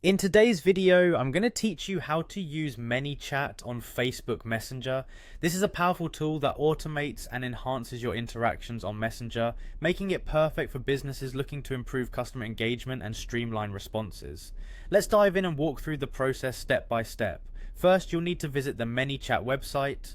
In today's video, I'm going to teach you how to use Manychat on Facebook Messenger. This is a powerful tool that automates and enhances your interactions on Messenger, making it perfect for businesses looking to improve customer engagement and streamline responses. Let's dive in and walk through the process step by step. First, you'll need to visit the Manychat website.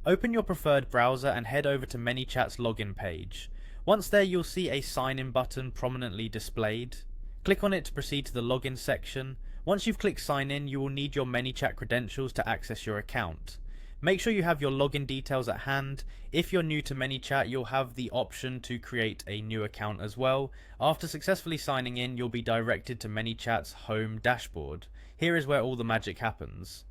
Open your preferred browser and head over to Manychat's login page. Once there, you'll see a sign in button prominently displayed. Click on it to proceed to the login section. Once you've clicked sign in, you will need your Manychat credentials to access your account. Make sure you have your login details at hand. If you're new to Manychat, you'll have the option to create a new account as well. After successfully signing in, you'll be directed to Manychat's home dashboard. Here is where all the magic happens.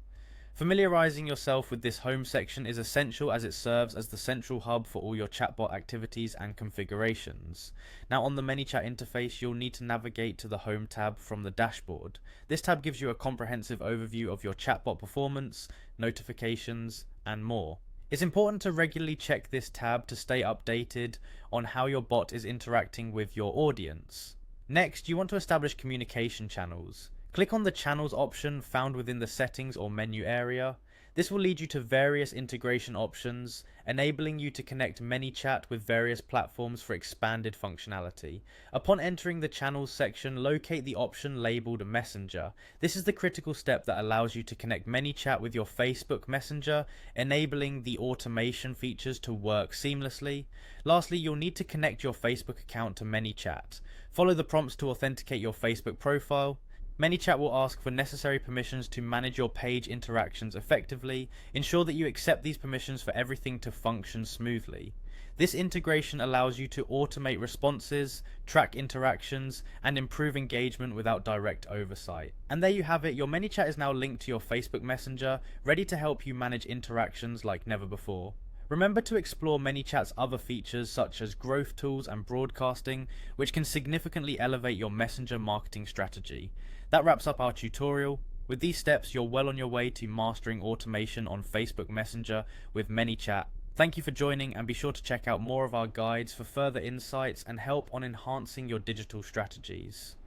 Familiarizing yourself with this home section is essential as it serves as the central hub for all your chatbot activities and configurations. Now on the Manychat interface, you'll need to navigate to the home tab from the dashboard. This tab gives you a comprehensive overview of your chatbot performance, notifications, and more. It's important to regularly check this tab to stay updated on how your bot is interacting with your audience. Next, you want to establish communication channels. Click on the channels option found within the settings or menu area. This will lead you to various integration options, enabling you to connect Manychat with various platforms for expanded functionality. Upon entering the channels section, locate the option labeled Messenger. This is the critical step that allows you to connect Manychat with your Facebook Messenger, enabling the automation features to work seamlessly. Lastly, you'll need to connect your Facebook account to Manychat. Follow the prompts to authenticate your Facebook profile. Manychat will ask for necessary permissions to manage your page interactions effectively. Ensure that you accept these permissions for everything to function smoothly. This integration allows you to automate responses, track interactions, and improve engagement without direct oversight. And there you have it, your Manychat is now linked to your Facebook Messenger, ready to help you manage interactions like never before. Remember to explore Manychat's other features such as growth tools and broadcasting, which can significantly elevate your messenger marketing strategy. That wraps up our tutorial. With these steps, you're well on your way to mastering automation on Facebook Messenger with Manychat. Thank you for joining, and be sure to check out more of our guides for further insights and help on enhancing your digital strategies.